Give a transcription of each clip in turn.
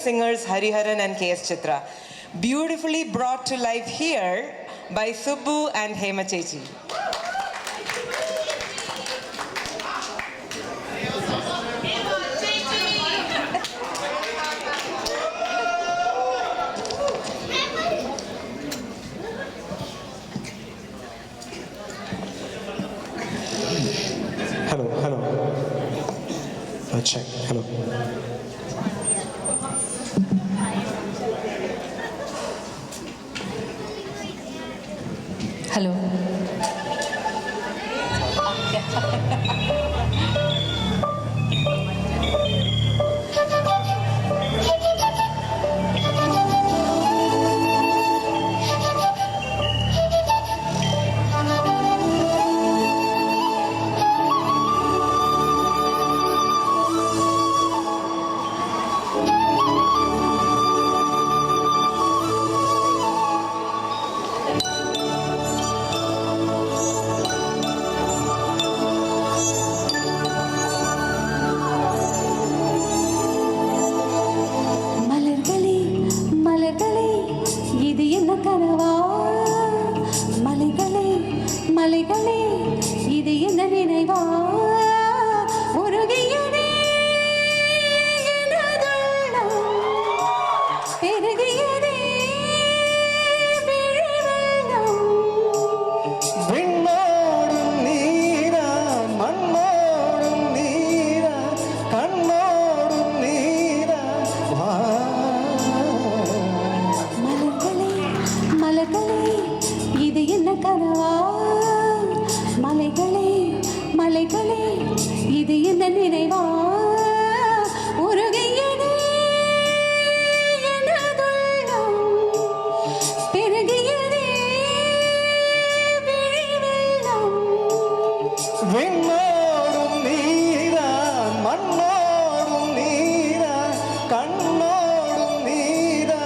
Singers Hariharan and K.S. Chitra, beautifully brought to life here by Subbu and Hema Chechi. Hello. Check. Hello. Hello. மலைகளே இது என்ன நினைவா உருகியதே எனதுள்ளம் பெருகியதே விழிவெள்ளம் விண்ணோடும் நீரா மண்ணோடும் நீரா கண்ணோடும் நீரா மலர்களே இது என்ன கனவா மலைகளே இது என்ன நினைவா உருகியதே எனதுள்ளம் பெருகியதே விழிவெள்ளம் விண்ணோடும் நீரா மண்ணோடும் நீரா கண்ணோடும் நீரா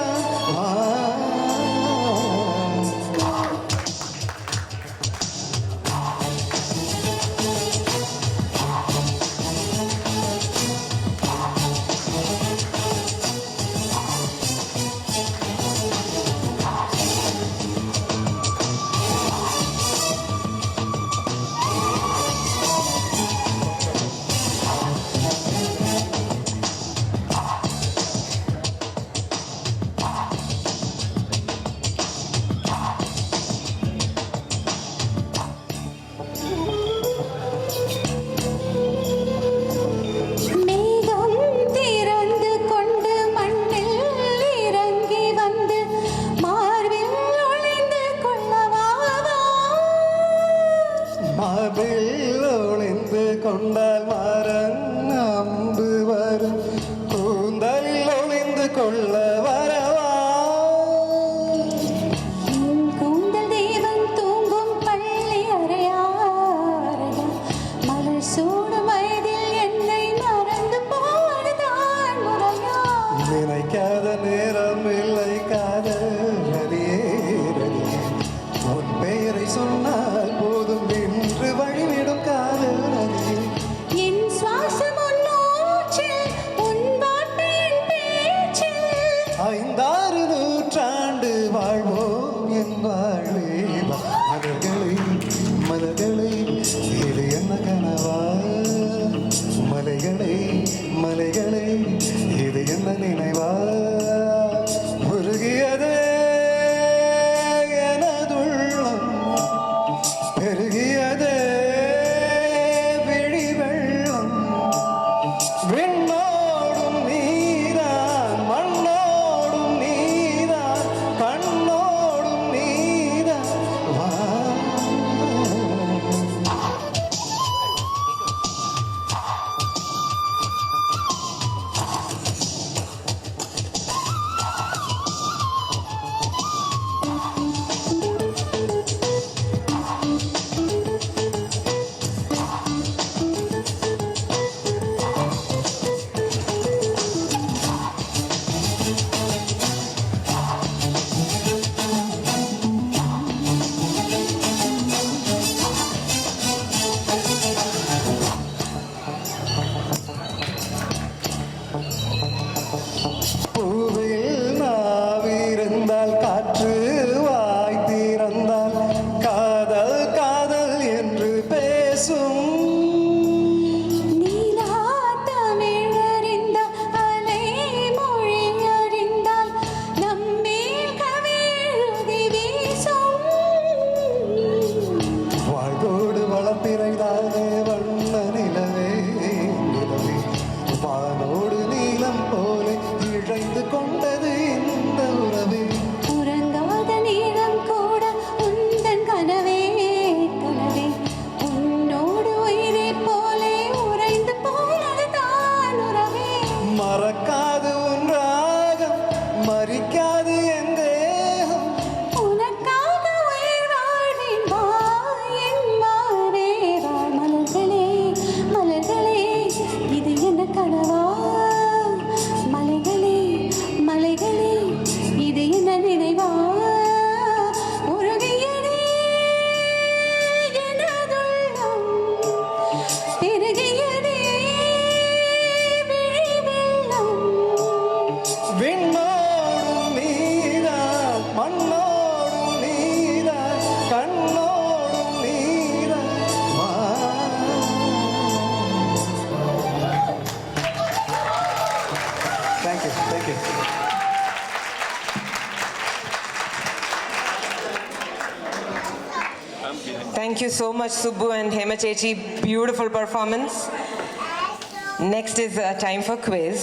ஒளிந்து கொண்டால் மரம் அம்பு வரும் கூந்தலில் ஒளிந்து கொள்ள வரவா கூந்தல் தேவன் தூங்கும் பள்ளி அறையாரையா மலர் சூடும் வயதில் என்னை மறந்து போடுதான் முறையா நினைக்காத நேரம் இல்லை காதல் ரதியே உன் பெயரை சொன்னால் போதும் என்று வழிவிடும் காதல் ரதியே என் சுவாசம் உன் மூச்சில் உன் வார்த்தை என் பேச்சில் 5-6 நூற்றாண்டு வாழ்வோம் என் வாழ்வே மலர்களே இது என்ன கனவா மலைகளே இது என்ன நினைவா உருகியதே எனதுள்ளம் பெருகியதே விழிவெள்ளம் விண்ணோடும் நீரா மண்ணோடும் நீ Thank you so much, Subbu and Hema Chechi. Beautiful performance. Next is time for quiz.